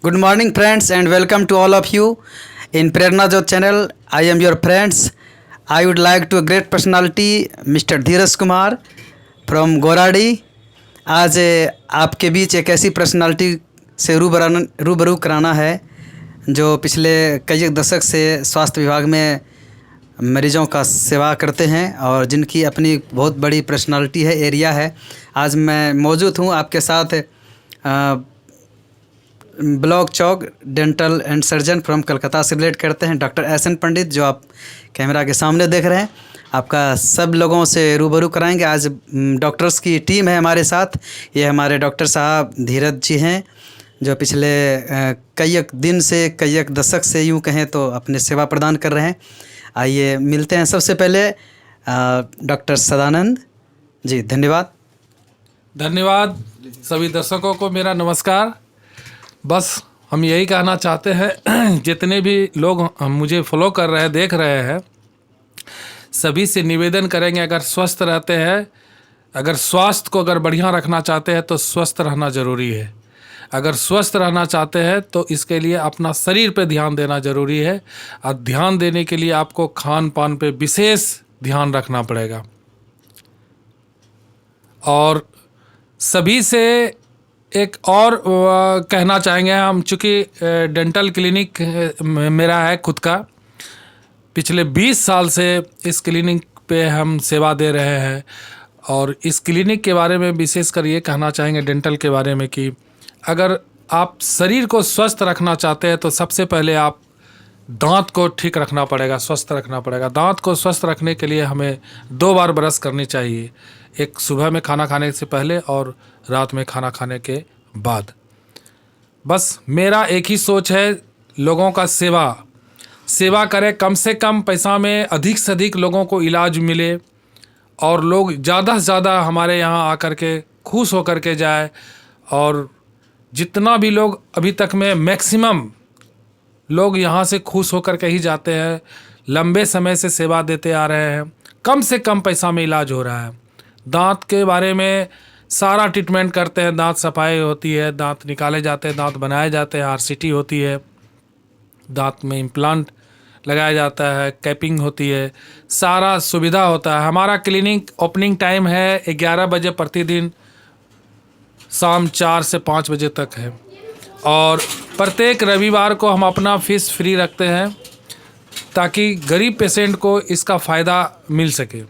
Good morning, friends, and welcome to all of you in Prerna Jot channel. I am your friends. I would like to great personality Mr. Dheeraj Kumar from Goradi. आज आपके बीच एक ऐसी personality से रूबरू कराना है जो पिछले कई दशक से स्वास्थ्य विभाग में मरीजों का सेवा करते हैं और जिनकी अपनी बहुत बड़ी पर्सनालिटी है, एरिया है. आज मैं मौजूद हूँ आपके साथ block Chowk dental and surgeon from Calcutta से रिलेट करते हैं डॉक्टर एस.एन. पंडित, जो आप कैमरा के सामने देख रहे हैं. आपका सब लोगों से रूबरू कराएंगे. आज डॉक्टर्स की टीम है हमारे साथ. ये हमारे डॉक्टर साहब धीरज जी हैं जो पिछले कई दिन से कई दशक से यूँ कहें तो अपने सेवा प्रदान कर रहे हैं. आइए मिलते हैं. सबसे पहले डॉक्टर सदानंद जी, धन्यवाद. धन्यवाद. सभी दर्शकों को मेरा नमस्कार. बस हम यही कहना चाहते हैं जितने भी लोग मुझे फॉलो कर रहे हैं, देख रहे हैं, सभी से निवेदन करेंगे अगर स्वस्थ रहते हैं, अगर स्वास्थ्य को अगर बढ़िया रखना चाहते हैं तो स्वस्थ रहना ज़रूरी है. अगर स्वस्थ रहना चाहते हैं तो इसके लिए अपना शरीर पे ध्यान देना ज़रूरी है और ध्यान देने के लिए आपको खान पान पे विशेष ध्यान रखना पड़ेगा. और सभी से एक और कहना चाहेंगे हम, चूँकि डेंटल क्लिनिक मेरा है खुद का, पिछले 20 साल से इस क्लिनिक पे हम सेवा दे रहे हैं. और इस क्लिनिक के बारे में विशेषकर ये कहना चाहेंगे डेंटल के बारे में कि अगर आप शरीर को स्वस्थ रखना चाहते हैं तो सबसे पहले आप दांत को ठीक रखना पड़ेगा, स्वस्थ रखना पड़ेगा. दांत को स्वस्थ रखने के लिए हमें 2 बार ब्रश करनी चाहिए, एक सुबह में खाना खाने से पहले और रात में खाना खाने के बाद. बस मेरा एक ही सोच है, लोगों का सेवा करें, कम से कम पैसा में अधिक से अधिक लोगों को इलाज मिले और लोग ज़्यादा से ज़्यादा हमारे यहाँ आकर के खुश होकर के जाए. और जितना भी लोग अभी तक में मैक्सिमम लोग यहाँ से खुश होकर के ही जाते हैं. लंबे समय से सेवा देते आ रहे हैं, कम से कम पैसा में इलाज हो रहा है. दांत के बारे में सारा ट्रीटमेंट करते हैं, दांत सफाई होती है, दांत निकाले जाते हैं, दांत बनाए जाते हैं, आरसीटी होती है, दांत में इम्प्लांट लगाया जाता है, कैपिंग होती है, सारा सुविधा होता है. हमारा क्लिनिक ओपनिंग टाइम है 11 बजे प्रतिदिन, शाम 4 से 5 बजे तक है. और प्रत्येक रविवार को हम अपना फीस फ्री रखते हैं ताकि गरीब पेशेंट को इसका फ़ायदा मिल सके.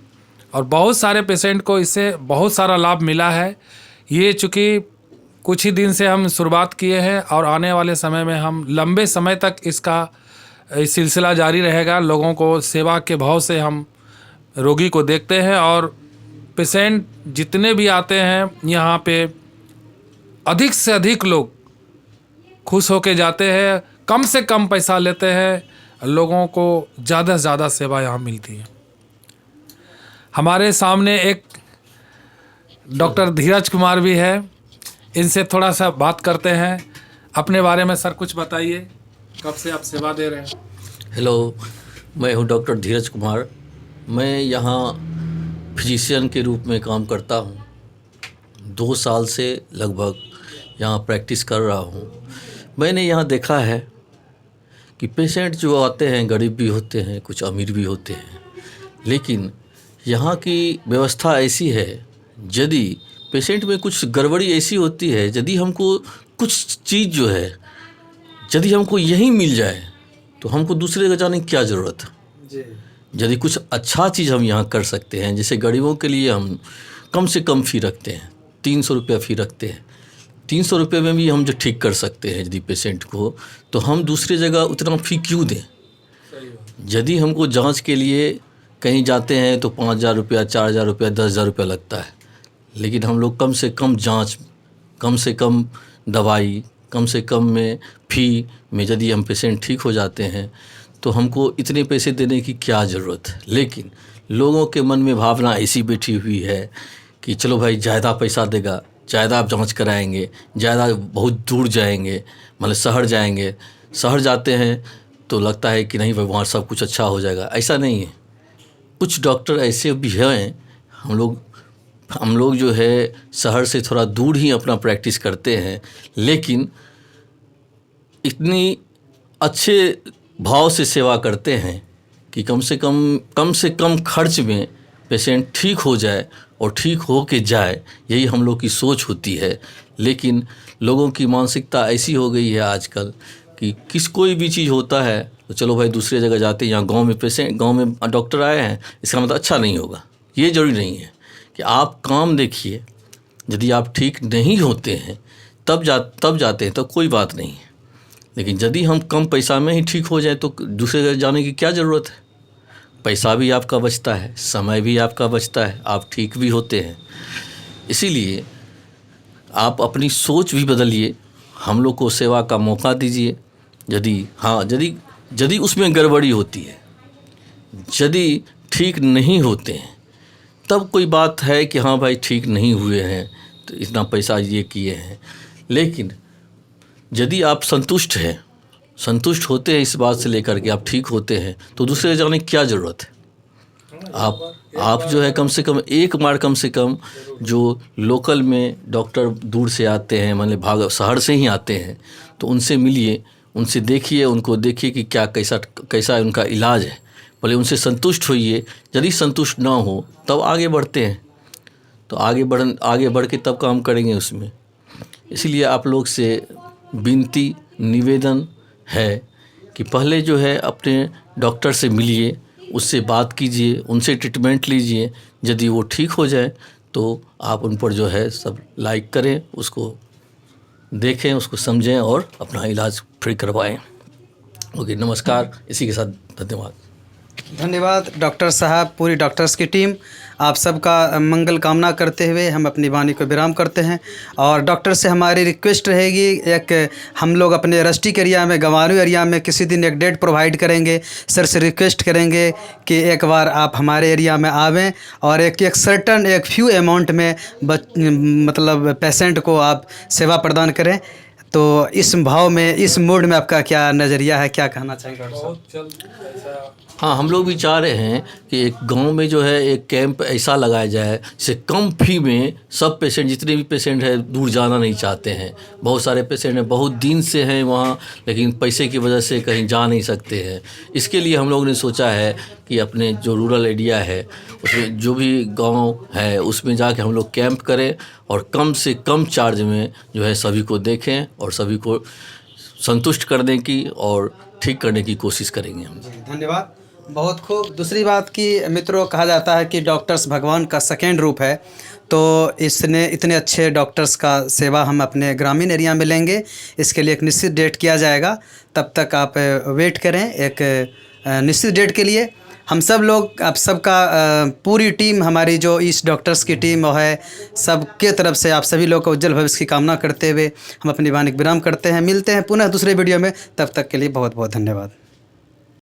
और बहुत सारे पेशेंट को इससे बहुत सारा लाभ मिला है. ये चूँकि कुछ ही दिन से हम शुरुआत किए हैं और आने वाले समय में हम लंबे समय तक इसका सिलसिला जारी रहेगा. लोगों को सेवा के भाव से हम रोगी को देखते हैं और पेशेंट जितने भी आते हैं यहाँ पे अधिक से अधिक लोग खुश होके जाते हैं, कम से कम पैसा लेते हैं, लोगों को ज़्यादा से ज़्यादा सेवा यहाँ मिलती है. हमारे सामने एक डॉक्टर धीरज कुमार भी है, इनसे थोड़ा सा बात करते हैं. अपने बारे में सर कुछ बताइए, कब से आप सेवा दे रहे हैं? हेलो, मैं हूँ डॉक्टर धीरज कुमार. मैं यहाँ फिजिशियन के रूप में काम करता हूँ. 2 साल से लगभग यहाँ प्रैक्टिस कर रहा हूँ. मैंने यहाँ देखा है कि पेशेंट जो आते हैं गरीब भी होते हैं, कुछ अमीर भी होते हैं, लेकिन यहाँ की व्यवस्था ऐसी है, यदि पेशेंट में कुछ गड़बड़ी ऐसी होती है, यदि हमको कुछ चीज़ जो है यदि हमको यहीं मिल जाए तो हमको दूसरे का जाने की क्या ज़रूरत है. यदि कुछ अच्छा चीज़ हम यहाँ कर सकते हैं, जैसे गरीबों के लिए हम कम से कम फ़ी रखते हैं, 300 रुपया फ़ी रखते हैं. 300 रुपये में भी हम जो ठीक कर सकते हैं यदि पेशेंट को, तो हम दूसरी जगह उतना फ़ी क्यों दें. यदि हमको जांच के लिए कहीं जाते हैं तो 5,000 रुपया, 4,000 रुपया, 10,000 रुपया लगता है, लेकिन हम लोग कम से कम जांच, कम से कम दवाई, कम से कम में फ़ी में यदि हम पेशेंट ठीक हो जाते हैं तो हमको इतने पैसे देने की क्या ज़रूरत है. लेकिन लोगों के मन में भावना ऐसी बैठी हुई है कि चलो भाई ज़्यादा पैसा देगा, ज़्यादा आप जांच कराएंगे, ज़्यादा बहुत दूर जाएंगे, मतलब शहर जाएंगे. शहर जाते हैं तो लगता है कि नहीं भाई वहाँ सब कुछ अच्छा हो जाएगा. ऐसा नहीं है. कुछ डॉक्टर ऐसे भी हैं, हम लोग जो है शहर से थोड़ा दूर ही अपना प्रैक्टिस करते हैं, लेकिन इतनी अच्छे भाव से सेवा करते हैं कि कम से कम खर्च में पेशेंट ठीक हो जाए और ठीक हो के जाए, यही हम लोग की सोच होती है। लेकिन लोगों की मानसिकता ऐसी हो गई है आजकल कि कोई भी चीज़ होता है तो चलो भाई दूसरी जगह जाते हैं, यहाँ गांव में डॉक्टर आए हैं इसका मतलब अच्छा नहीं होगा। ये जरूरी नहीं है कि आप काम देखिए, यदि आप ठीक नहीं होते हैं तब जाते हैं तो कोई बात नहीं है। लेकिन यदि हम कम पैसा में ही ठीक हो जाए तो दूसरे जगह जाने की क्या ज़रूरत है। पैसा भी आपका बचता है, समय भी आपका बचता है, आप ठीक भी होते हैं। इसीलिए आप अपनी सोच भी बदलिए, हम लोग को सेवा का मौका दीजिए। यदि उसमें गड़बड़ी होती है, यदि ठीक नहीं होते हैं, तब कोई बात है कि हाँ भाई ठीक नहीं हुए हैं तो इतना पैसा ये किए हैं। लेकिन यदि आप संतुष्ट होते हैं इस बात से लेकर के आप ठीक होते हैं तो दूसरे जाने की क्या ज़रूरत है। आप जो है कम से कम एक बार जो लोकल में डॉक्टर दूर से आते हैं, मतलब शहर से ही आते हैं, तो उनसे मिलिए, उनसे देखिए, उनको देखिए कि क्या कैसा उनका इलाज है। भले उनसे संतुष्ट होइए, यदि संतुष्ट ना हो तब आगे बढ़ते हैं, तो आगे बढ़ के तब काम करेंगे उसमें। इसलिए आप लोग से विनती निवेदन है कि पहले जो है अपने डॉक्टर से मिलिए, उससे बात कीजिए, उनसे ट्रीटमेंट लीजिए। यदि वो ठीक हो जाए तो आप उन पर जो है सब लाइक करें, उसको देखें, उसको समझें और अपना इलाज फ्री करवाएं। ओके, नमस्कार। इसी के साथ धन्यवाद डॉक्टर साहब, पूरी डॉक्टर्स की टीम। आप सबका मंगल कामना करते हुए हम अपनी वाणी को विराम करते हैं। और डॉक्टर से हमारी रिक्वेस्ट रहेगी, एक हम लोग अपने रस्टिक एरिया में, गंवारू एरिया में किसी दिन एक डेट प्रोवाइड करेंगे। सर से रिक्वेस्ट करेंगे कि एक बार आप हमारे एरिया में आवें और एक सर्टन एक फ्यू अमाउंट में मतलब पेशेंट को आप सेवा प्रदान करें। तो इस भाव में, इस मूड में आपका क्या नज़रिया है, क्या कहना चाहेंगे डॉक्टर साहब? हाँ, हम लोग भी चाह रहे हैं कि एक गांव में जो है एक कैंप ऐसा लगाया जाए जिससे कम फी में सब पेशेंट, जितने भी पेशेंट हैं, दूर जाना नहीं चाहते हैं। बहुत सारे पेशेंट हैं, बहुत दिन से हैं वहाँ, लेकिन पैसे की वजह से कहीं जा नहीं सकते हैं। इसके लिए हम लोग ने सोचा है कि अपने जो रूरल एरिया है उसमें जो भी गांव है उसमें जाके हम लोग कैंप करें और कम से कम चार्ज में जो है सभी को देखें और सभी को संतुष्ट करने की और ठीक करने की कोशिश करेंगे हम। धन्यवाद, बहुत खूब। दूसरी बात कि मित्रों, कहा जाता है कि डॉक्टर्स भगवान का सेकेंड रूप है। तो इसने इतने अच्छे डॉक्टर्स का सेवा हम अपने ग्रामीण एरिया में लेंगे। इसके लिए एक निश्चित डेट किया जाएगा, तब तक आप वेट करें एक निश्चित डेट के लिए। हम सब लोग, आप सबका पूरी टीम, हमारी जो ईस्ट डॉक्टर्स की टीम है, सबके तरफ से आप सभी लोग को उज्जवल भविष्य की कामना करते हुए हम अपनी वाणी विराम करते हैं। मिलते हैं पुनः दूसरे वीडियो में, तब तक के लिए बहुत बहुत धन्यवाद।